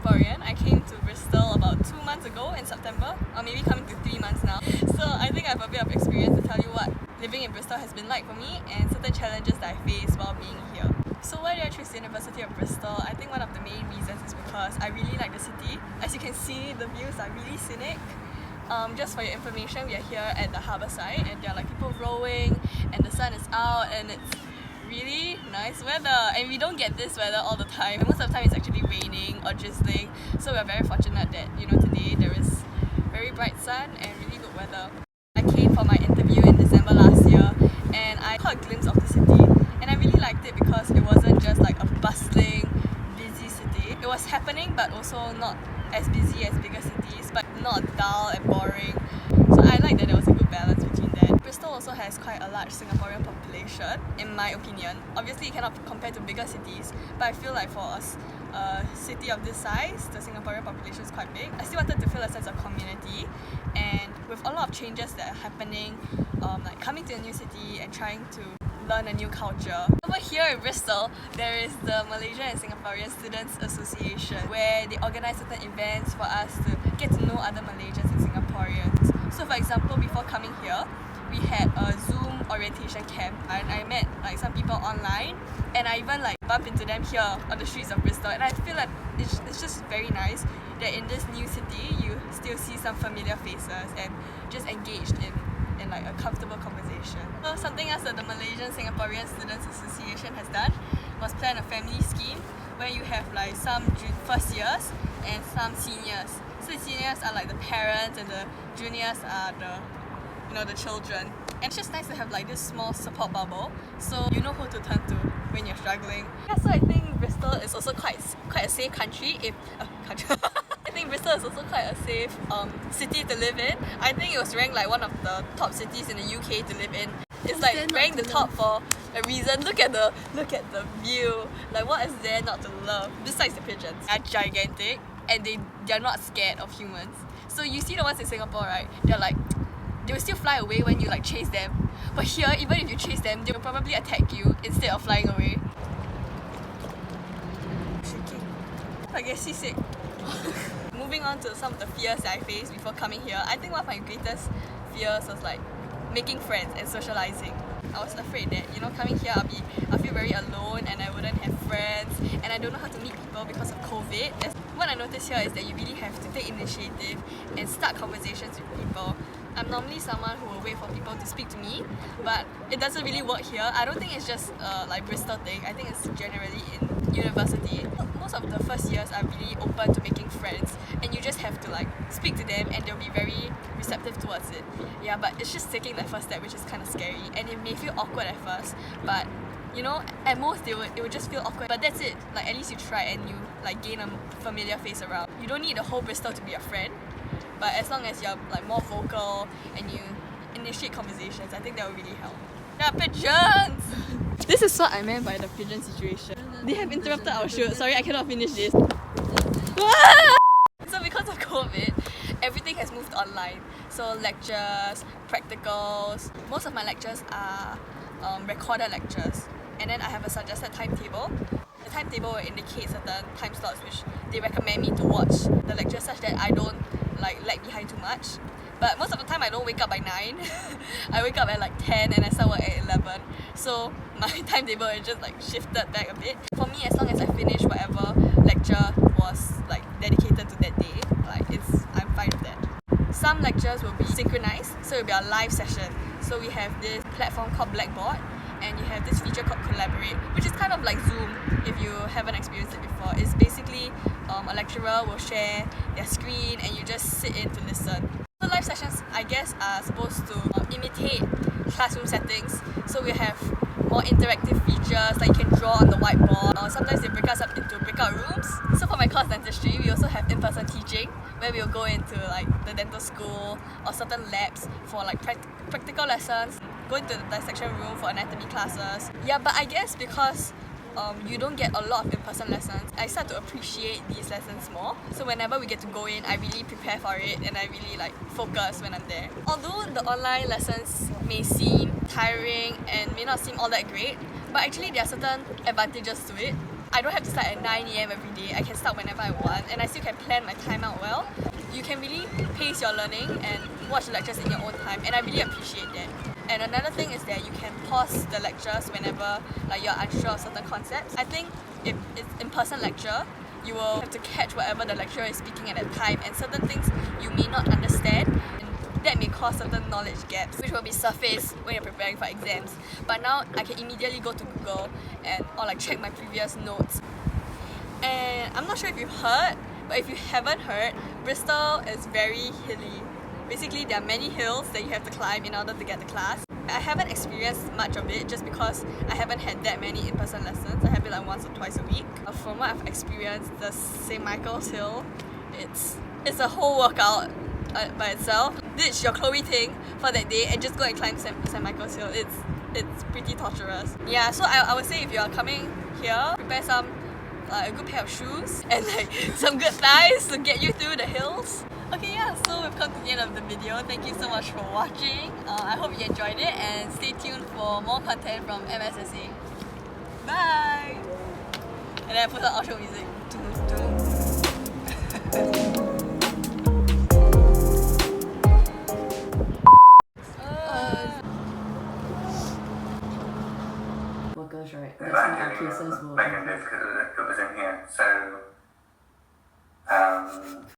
Singaporean. I came to Bristol about 2 months ago in September, or maybe coming to 3 months now. So I think I have a bit of experience to tell you what living in Bristol has been like for me and certain challenges that I faced while being here. So why did I choose the University of Bristol? I think one of the main reasons is because I really like the city. As you can see, the views are really scenic. Just for your information, we are here at the harbour side and there are like people rowing and the sun is out and it's really nice weather, and we don't get this weather all the time. Most of the time it's actually raining or drizzling, so we're very fortunate that today there is very bright sun and really good weather. I came for my interview in December last year and I caught a glimpse of the city and I really liked it because it wasn't just like a bustling, busy city. It was happening but also not as busy as bigger cities, but not dull and boring. So I like that there was a good balance between that. Bristol also has quite a large Singaporean population, in my opinion. Obviously it cannot compare to bigger cities, but I feel like for us, a city of this size, the Singaporean population is quite big. I still wanted to feel a sense of community, and with a lot of changes that are happening, like coming to a new city and trying to learn a new culture. Over here in Bristol, there is the Malaysian and Singaporean Students Association, where they organise certain events for us to get to know other Malaysians and Singaporeans. So for example, before coming here, we had a Zoom orientation camp and I met like some people online and I even like bumped into them here on the streets of Bristol, and I feel like it's just very nice that in this new city you still see some familiar faces and just engaged in like a comfortable conversation. So something else that the Malaysian Singaporean Students Association has done was plan a family scheme where you have like some first years and some seniors. So the seniors are like the parents and the juniors are the children. And it's just nice to have like this small support bubble, so you know who to turn to when you're struggling. Yeah, so I think Bristol is also quite a safe country. I think Bristol is also quite a safe city to live in. I think it was ranked like one of the top cities in the UK to live in. It's like ranked the top for a reason. Look at the view. Like, what is there not to love? Besides the pigeons, they're gigantic and they're not scared of humans. So you see the ones in Singapore, right? They will still fly away when you like chase them. But here, even if you chase them, they will probably attack you instead of flying away. Shaking. I get seasick. Moving on to some of the fears that I faced before coming here, I think one of my greatest fears was like making friends and socializing. I was afraid that coming here I'll feel very alone and I wouldn't have friends and I don't know how to meet people because of COVID. What I noticed here is that you really have to take initiative and start conversations with people. I'm normally someone who will wait for people to speak to me, but it doesn't really work here. I don't think it's just like Bristol thing. I think it's generally in university. Most of the first years are really open to making friends and you just have to like speak to them and they'll be very receptive towards it. Yeah, but it's just taking that first step which is kind of scary and it may feel awkward at first, but at most it would just feel awkward. But that's it. Like, at least you try and you like gain a familiar face around. You don't need the whole Bristol to be your friend, but as long as you're like more vocal and you initiate conversations, I think that will really help. Yeah, pigeons! This is what I meant by the pigeon situation. They have interrupted our shoot. Sorry, I cannot finish this. So because of COVID, everything has moved online. So lectures, practicals, most of my lectures are recorded lectures. And then I have a suggested timetable. The timetable will indicate certain time slots which they recommend me to watch the lecture such that I don't like lag behind too much. But most of the time I don't wake up by 9. I wake up at like 10 and I start work at 11. So my timetable is just like shifted back a bit. For me, as long as I finish whatever lecture was like dedicated to that day, I'm fine with that. Some lectures will be synchronized, so it will be a live session. So we have this platform called Blackboard and you have this feature called Collaborate, which is kind of like Zoom if you haven't experienced it before. It's basically a lecturer will share their screen and you just sit in to listen. So live sessions, I guess, are supposed to imitate classroom settings. So we have more interactive features, like you can draw on the whiteboard, or sometimes they break us up into breakout rooms. So for my course dentistry, we also have in-person teaching where we'll go into like the dental school or certain labs for like practical lessons, go into the dissection room for anatomy classes. Yeah, but I guess because you don't get a lot of in-person lessons, I start to appreciate these lessons more. So whenever we get to go in, I really prepare for it and I really like focus when I'm there. Although the online lessons may seem tiring and may not seem all that great, but actually there are certain advantages to it. I don't have to start at 9 a.m. every day. I can start whenever I want, and I still can plan my time out well. You can really pace your learning and watch the lectures in your own time, and I really appreciate that. And another thing is that you can pause the lectures whenever you're unsure of certain concepts. I think if it's in-person lecture, you will have to catch whatever the lecturer is speaking at that time, and certain things you may not understand, and that may cause certain knowledge gaps which will be surfaced when you're preparing for exams. But now I can immediately go to Google or check my previous notes. And I'm not sure if you've heard, but if you haven't heard, Bristol is very hilly. Basically, there are many hills that you have to climb in order to get to class. I haven't experienced much of it just because I haven't had that many in-person lessons. I have it once or twice a week. From what I've experienced, the St. Michael's Hill, it's a whole workout by itself. Ditch your Chloe thing for that day and just go and climb St. Michael's Hill. It's pretty torturous. Yeah, so I would say if you are coming here, prepare a good pair of shoes and some good thighs to get you through the hills. Okay, yeah, so we've come to the end of the video. Thank you so much for watching. I hope you enjoyed it, and stay tuned for more content from MSSA. Bye! And then I put the outro music. What goes right? That's not our cases. Because it was in here. So